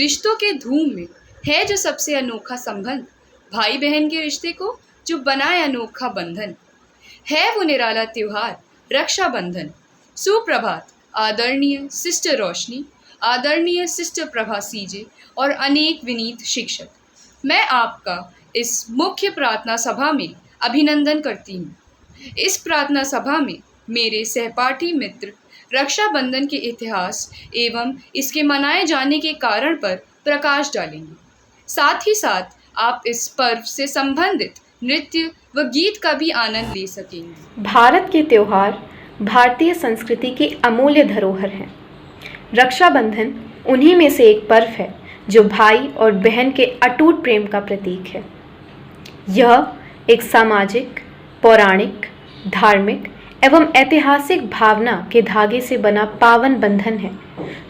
रिश्तों के धूम में है जो सबसे अनोखा संबंध, भाई बहन के रिश्ते को जो बनाए अनोखा बंधन। है वो निराला त्योहार रक्षाबंधन। सुप्रभात आदरणीय सिस्टर रोशनी, आदरणीय सिस्टर प्रभा सीजे और अनेक विनीत शिक्षक। मैं आपका इस मुख्य प्रार्थना सभा में अभिनंदन करती हूँ। इस प्रार्थना सभा में मेरे सहपाठी मित्र रक्षाबंधन के इतिहास एवं इसके मनाए जाने के कारण पर प्रकाश डालेंगे। साथ ही साथ आप इस पर्व से संबंधित नृत्य व गीत का भी आनंद ले सकेंगे। भारत के त्योहार भारतीय संस्कृति की अमूल्य धरोहर हैं। रक्षाबंधन उन्हीं में से एक पर्व है जो भाई और बहन के अटूट प्रेम का प्रतीक है। यह एक सामाजिक, पौराणिक, धार्मिक एवं ऐतिहासिक भावना के धागे से बना पावन बंधन है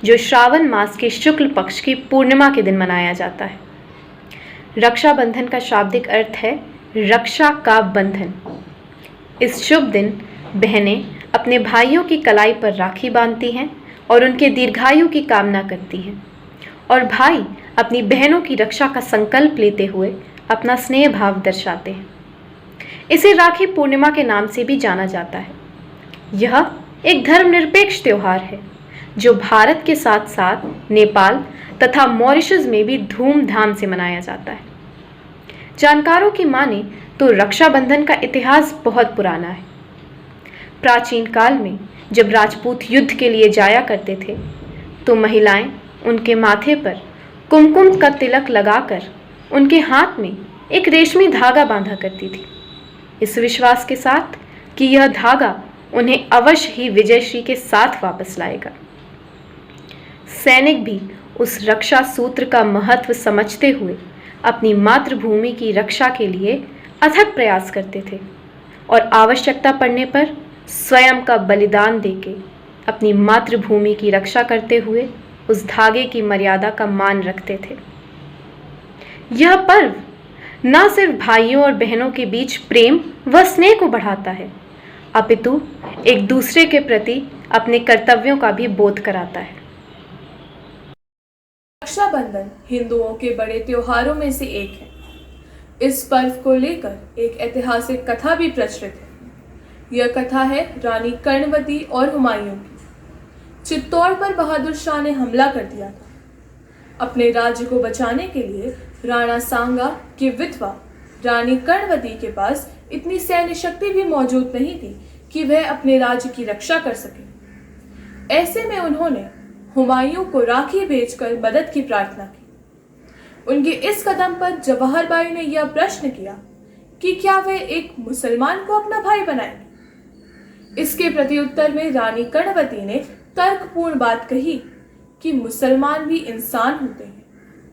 जो श्रावण मास के शुक्ल पक्ष की पूर्णिमा के दिन मनाया जाता है। रक्षाबंधन का शाब्दिक अर्थ है रक्षा का बंधन। इस शुभ दिन बहनें अपने भाइयों की कलाई पर राखी बांधती हैं और उनके दीर्घायु की कामना करती हैं, और भाई अपनी बहनों की रक्षा का संकल्प लेते हुए अपना स्नेह भाव दर्शाते हैं। इसे राखी पूर्णिमा के नाम से भी जाना जाता है। यह एक धर्मनिरपेक्ष त्योहार है जो भारत के साथ साथ नेपाल तथा मॉरिशस में भी धूमधाम से मनाया जाता है। जानकारों की माने तो रक्षाबंधन का इतिहास बहुत पुराना है। प्राचीन काल में जब राजपूत युद्ध के लिए जाया करते थे तो महिलाएं उनके माथे पर कुमकुम का तिलक लगाकर उनके हाथ में एक रेशमी धागा बांधा करती थी, इस विश्वास के साथ कि यह धागा उन्हें अवश्य ही विजयश्री के साथ वापस लाएगा। सैनिक भी उस रक्षा सूत्र का महत्व समझते हुए अपनी मातृभूमि की रक्षा के लिए अथक प्रयास करते थे और आवश्यकता पड़ने पर स्वयं का बलिदान देके अपनी मातृभूमि की रक्षा करते हुए उस धागे की मर्यादा का मान रखते थे। यह पर्व न सिर्फ भाइयों और बहनों के बीच प्रेम व स्नेह को बढ़ाता है, अपितु एक दूसरे के प्रति अपने कर्तव्यों का भी बोध कराता है। रक्षाबंधन हिंदुओं के बड़े त्योहारों में से एक है। इस पर्व को लेकर एक ऐतिहासिक कथा भी प्रचलित है। यह कथा है रानी कर्णवती और हुमायूं की। चित्तौड़ पर बहादुर शाह ने हमला कर दिया था। अपने राज्य को बचाने के लिए राणा सांगा की विधवा रानी कर्णवती के पास इतनी सैन्य शक्ति भी मौजूद नहीं थी कि वह अपने राज्य की रक्षा कर सके। ऐसे में उन्होंने हुमायूं को राखी भेजकर मदद की प्रार्थना की। उनके इस कदम पर जवाहर बाई ने यह प्रश्न किया कि क्या वे एक मुसलमान को अपना भाई बनाएंगे। इसके प्रत्युत्तर में रानी कर्णवती ने तर्कपूर्ण बात कही कि मुसलमान भी इंसान होते हैं,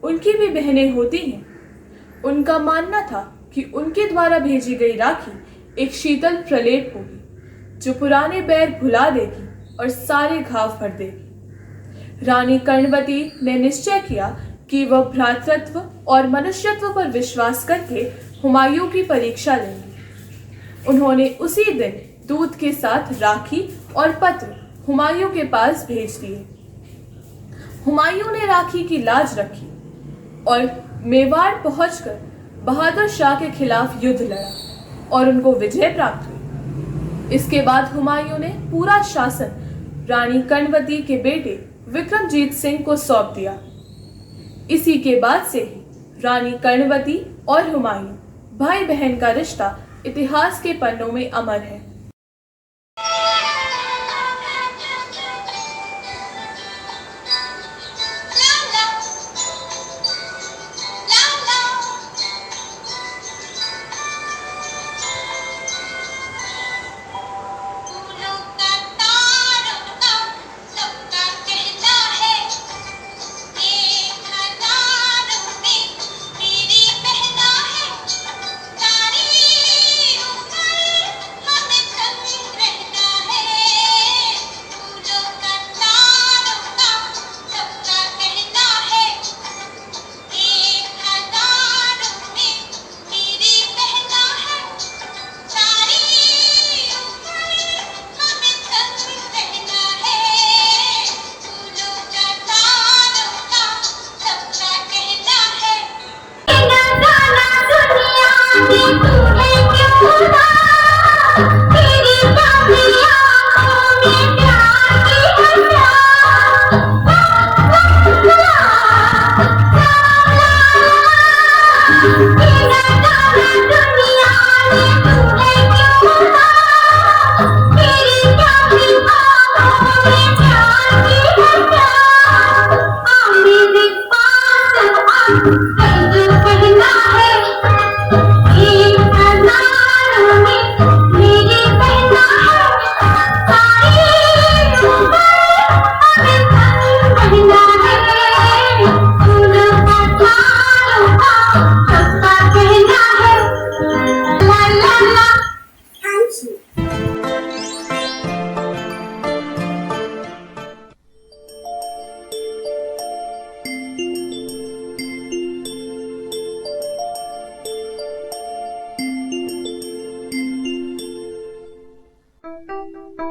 उनकी भी बहनें होती हैं। उनका मानना था कि उनके द्वारा भेजी गई राखी एक शीतल प्रलेप होगी जो पुराने बैर भुला देगी और सारे घाव भर देगी। रानी कर्णवती ने निश्चय किया कि वह भ्रातृत्व और मनुष्यत्व पर विश्वास करके हुमायूं की परीक्षा लेंगी। उन्होंने उसी दिन दूत के साथ राखी और पत्र हुमायूं के पास भेज दिए। हुमायूं ने राखी की लाज रखी और मेवाड़ पहुंचकर बहादुर शाह के खिलाफ युद्ध लड़ा और उनको विजय प्राप्त हुई। इसके बाद हुमायूं ने पूरा शासन रानी कर्णवती के बेटे विक्रमजीत सिंह को सौंप दिया। इसी के बाद से ही रानी कर्णवती और हुमायूं भाई बहन का रिश्ता इतिहास के पन्नों में अमर है। मेरी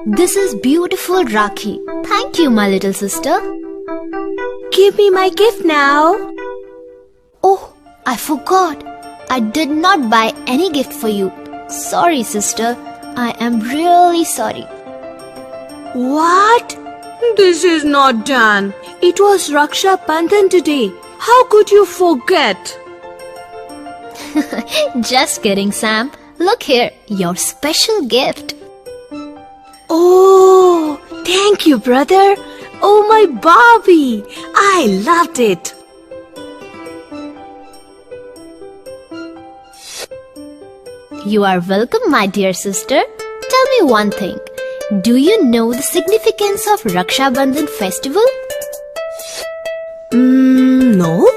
This is beautiful Rakhi. Thank you, my little sister. Give me my gift now. Oh, I forgot. I did not buy any gift for you. Sorry, sister. I am really sorry. What? This is not done. It was Raksha Bandhan today. How could you forget? Just kidding, Sam. Look here, your special gift. Oh, thank you, brother. Oh, my Barbie. I loved it. You are welcome, my dear sister. Tell me one thing. Do you know the significance of Raksha Bandhan festival? No.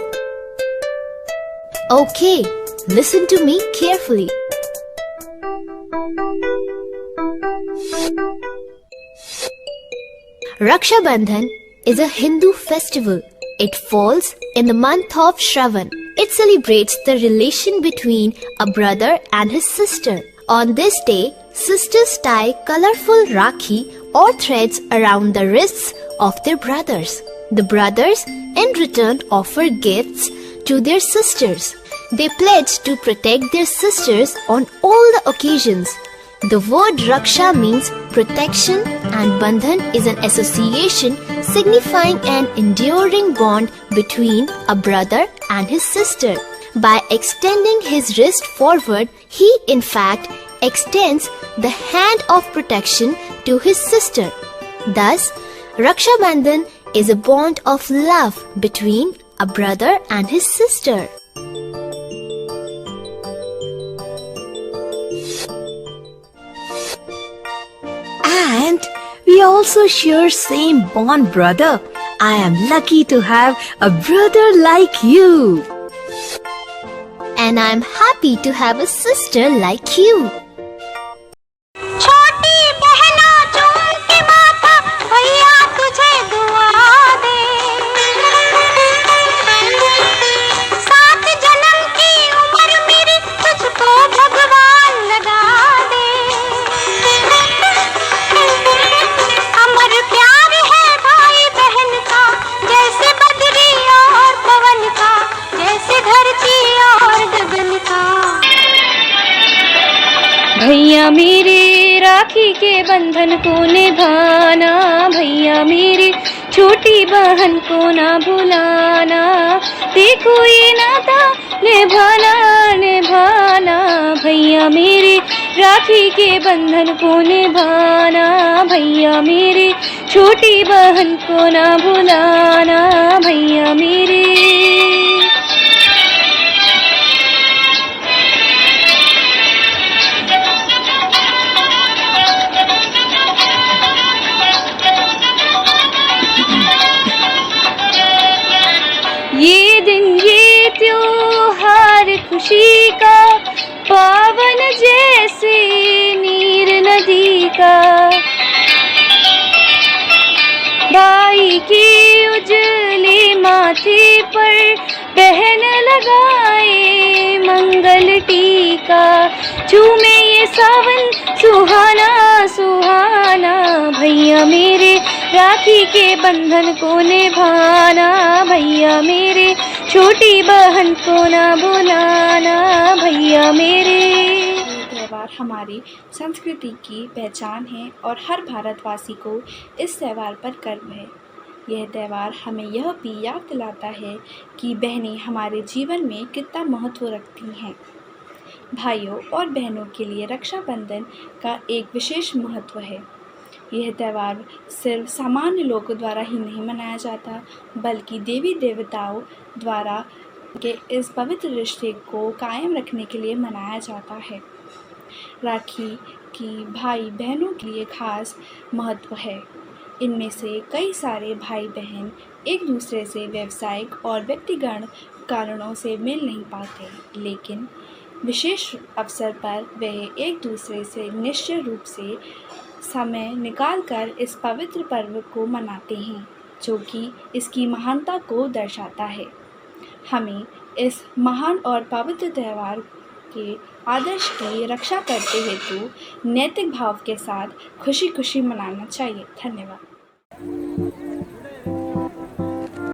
Okay, listen to me carefully. Raksha Bandhan is a Hindu festival. It falls in the month of Shravan. It celebrates the relation between a brother and his sister. On this day, sisters tie colorful rakhi or threads around the wrists of their brothers. The brothers, in return, offer gifts to their sisters. They pledge to protect their sisters on all the occasions. The word Raksha means protection and Bandhan is an association signifying an enduring bond between a brother and his sister. By extending his wrist forward, he in fact extends the hand of protection to his sister. Thus, Raksha Bandhan is a bond of love between a brother and his sister. And we also share same bond, brother. I am lucky to have a brother like you. And I'm happy to have a sister like you. छोटी बहना चूम के माथा भैया तुझे दुआ दे, 7 जन्म की उम्र मेरी तुझको भगवान लगा दे। अमर प्यार है भाई बहन का, जैसे बदरी और पवन का, जैसे धरती और गगन का। भैया मेरे राखी के बंधन को निभाना, भैया मेरी छोटी बहन को ना भुलाना। देखो ये नाता निभाना निभाना, भैया मेरे राखी के बंधन को निभाना, भैया मेरी छोटी बहन को ना भुलाना, भैया मेरे। ये दिन ये त्योहार खुशी का, पावन जैसे नीर नदी का। भाई की उजले माथे पर बहन लगाए मंगल टीका। झूमे ये सावन सुहाना सुहाना, भैया मेरे राखी के बंधन को निभाना, भैया मेरे छोटी बहन को ना भुलाना, भैया मेरे। ये त्यौहार हमारी संस्कृति की पहचान है और हर भारतवासी को इस त्यौहार पर गर्व है। यह त्यौहार हमें यह भी याद दिलाता है कि बहनें हमारे जीवन में कितना महत्व रखती हैं। भाइयों और बहनों के लिए रक्षाबंधन का एक विशेष महत्व है। यह त्यौहार सिर्फ सामान्य लोगों द्वारा ही नहीं मनाया जाता, बल्कि देवी देवताओं द्वारा के इस पवित्र रिश्ते को कायम रखने के लिए मनाया जाता है। राखी की भाई बहनों के लिए खास महत्व है। इनमें से कई सारे भाई बहन एक दूसरे से व्यावसायिक और व्यक्तिगत कारणों से मिल नहीं पाते, लेकिन विशेष अवसर पर वे एक दूसरे से निश्चित रूप से समय निकालकर इस पवित्र पर्व को मनाते हैं, जो कि इसकी महानता को दर्शाता है। हमें इस महान और पवित्र त्यौहार के आदर्श की रक्षा करते हेतु नैतिक भाव के साथ खुशी खुशी मनाना चाहिए। धन्यवाद।